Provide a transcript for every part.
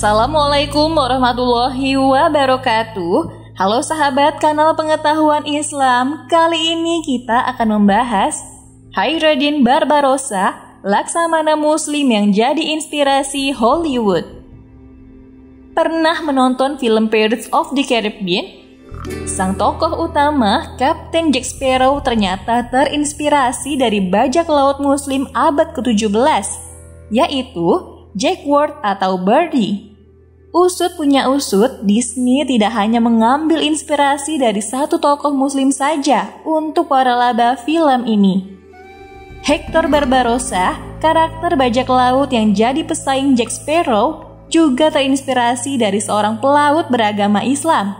Assalamualaikum warahmatullahi wabarakatuh. Halo sahabat kanal pengetahuan Islam. Kali ini kita akan membahas Khairuddin Barbarossa, laksamana muslim yang jadi inspirasi Hollywood. Pernah menonton film Pirates of the Caribbean? Sang tokoh utama, Kapten Jack Sparrow, ternyata terinspirasi dari bajak laut muslim abad ke-17, yaitu Jack Ward atau Birdie. Usut punya usut, Disney tidak hanya mengambil inspirasi dari satu tokoh muslim saja untuk para laba film ini. Hector Barbarossa, karakter bajak laut yang jadi pesaing Jack Sparrow, juga terinspirasi dari seorang pelaut beragama Islam.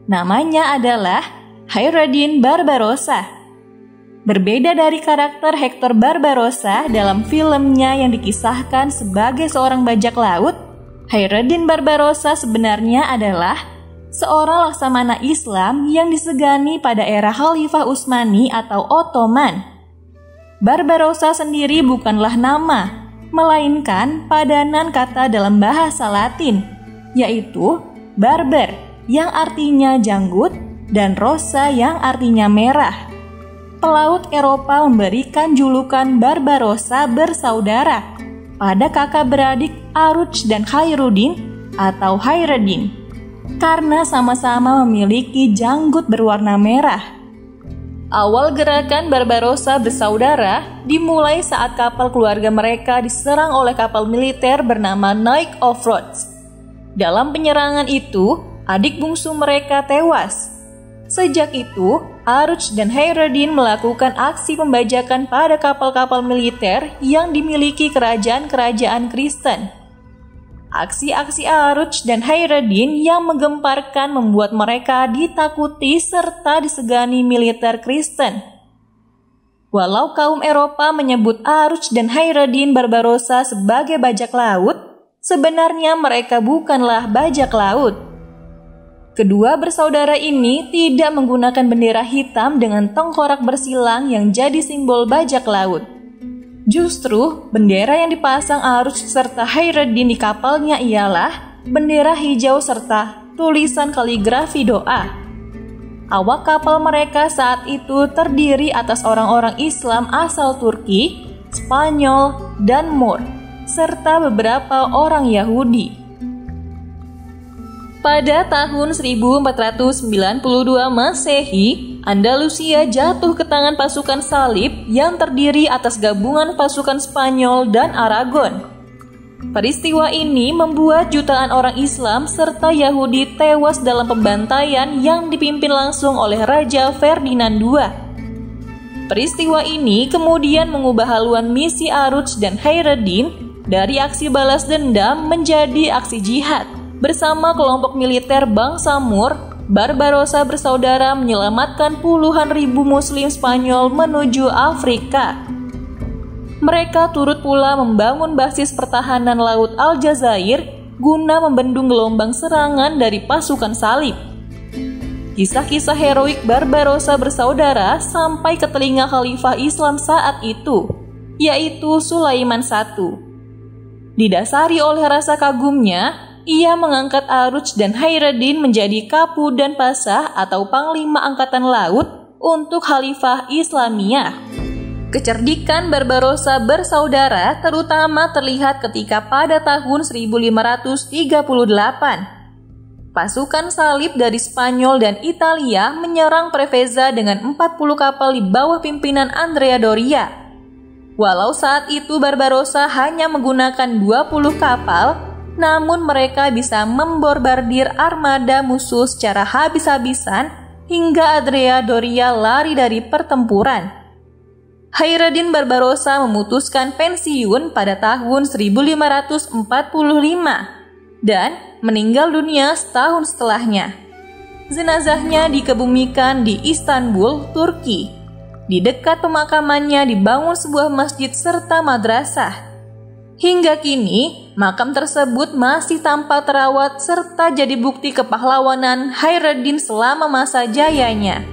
Namanya adalah Khairuddin Barbarossa. Berbeda dari karakter Hector Barbarossa dalam filmnya yang dikisahkan sebagai seorang bajak laut, Khairuddin Barbarossa sebenarnya adalah seorang laksamana Islam yang disegani pada era Khalifah Utsmani atau Ottoman. Barbarossa sendiri bukanlah nama, melainkan padanan kata dalam bahasa Latin, yaitu barber yang artinya janggut dan rossa yang artinya merah. Pelaut Eropa memberikan julukan Barbarossa bersaudara pada kakak beradik Aruj dan Khairuddin atau Khairuddin, karena sama-sama memiliki janggut berwarna merah. Awal gerakan Barbarossa bersaudara dimulai saat kapal keluarga mereka diserang oleh kapal militer bernama Knight of Rhodes. Dalam penyerangan itu, adik bungsu mereka tewas. Sejak itu, Aruj dan Khairuddin melakukan aksi pembajakan pada kapal-kapal militer yang dimiliki kerajaan-kerajaan Kristen. Aksi-aksi Aruj dan Khairuddin yang menggemparkan membuat mereka ditakuti serta disegani militer Kristen. Walau kaum Eropa menyebut Aruj dan Khairuddin Barbarossa sebagai bajak laut, sebenarnya mereka bukanlah bajak laut. Kedua bersaudara ini tidak menggunakan bendera hitam dengan tengkorak bersilang yang jadi simbol bajak laut. Justru, bendera yang dipasang Aruj serta Khairuddin di kapalnya ialah bendera hijau serta tulisan kaligrafi doa. Awak kapal mereka saat itu terdiri atas orang-orang Islam asal Turki, Spanyol, dan Moor, serta beberapa orang Yahudi. Pada tahun 1492 Masehi, Andalusia jatuh ke tangan pasukan salib yang terdiri atas gabungan pasukan Spanyol dan Aragon. Peristiwa ini membuat jutaan orang Islam serta Yahudi tewas dalam pembantaian yang dipimpin langsung oleh Raja Ferdinand II. Peristiwa ini kemudian mengubah haluan misi Aruj dan Khairuddin dari aksi balas dendam menjadi aksi jihad. Bersama kelompok militer bangsa Moor, Barbarossa bersaudara menyelamatkan puluhan ribu muslim Spanyol menuju Afrika. Mereka turut pula membangun basis pertahanan laut Aljazair guna membendung gelombang serangan dari pasukan salib. Kisah-kisah heroik Barbarossa bersaudara sampai ke telinga Khalifah Islam saat itu, yaitu Sulaiman I. Didasari oleh rasa kagumnya, ia mengangkat Aruj dan Khairuddin menjadi Kapu dan Pasah atau Panglima Angkatan Laut untuk Khalifah Islamiyah. Kecerdikan Barbarossa bersaudara terutama terlihat ketika pada tahun 1538, pasukan salib dari Spanyol dan Italia menyerang Preveza dengan 40 kapal di bawah pimpinan Andrea Doria. Walau saat itu Barbarossa hanya menggunakan 20 kapal, namun mereka bisa membombardir armada musuh secara habis-habisan hingga Andrea Doria lari dari pertempuran. Khairuddin Barbarossa memutuskan pensiun pada tahun 1545 dan meninggal dunia setahun setelahnya. Jenazahnya dikebumikan di Istanbul, Turki. Di dekat pemakamannya dibangun sebuah masjid serta madrasah. Hingga kini, makam tersebut masih tampak terawat serta jadi bukti kepahlawanan Khairuddin selama masa jayanya.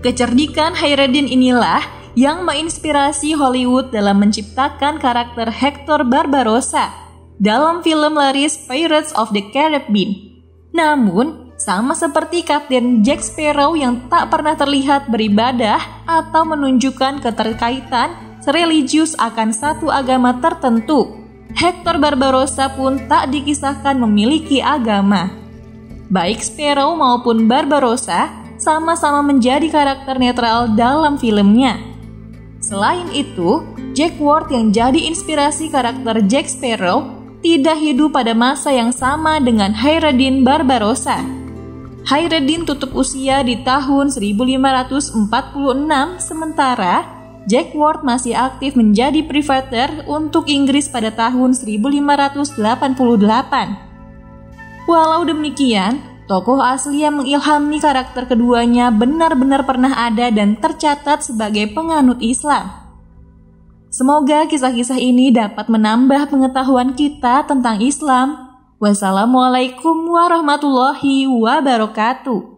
Kecerdikan Khairuddin inilah yang menginspirasi Hollywood dalam menciptakan karakter Hector Barbarossa dalam film laris Pirates of the Caribbean. Namun, sama seperti Kapten Jack Sparrow yang tak pernah terlihat beribadah atau menunjukkan keterkaitan religius akan satu agama tertentu, Hector Barbarossa pun tak dikisahkan memiliki agama. Baik Sparrow maupun Barbarossa sama-sama menjadi karakter netral dalam filmnya. Selain itu, Jack Ward yang jadi inspirasi karakter Jack Sparrow tidak hidup pada masa yang sama dengan Khaireddin Barbarossa. Khaireddin tutup usia di tahun 1546, sementara Jack Ward masih aktif menjadi privateer untuk Inggris pada tahun 1588. Walau demikian, tokoh asli yang mengilhami karakter keduanya benar-benar pernah ada dan tercatat sebagai penganut Islam. Semoga kisah-kisah ini dapat menambah pengetahuan kita tentang Islam. Wassalamualaikum warahmatullahi wabarakatuh.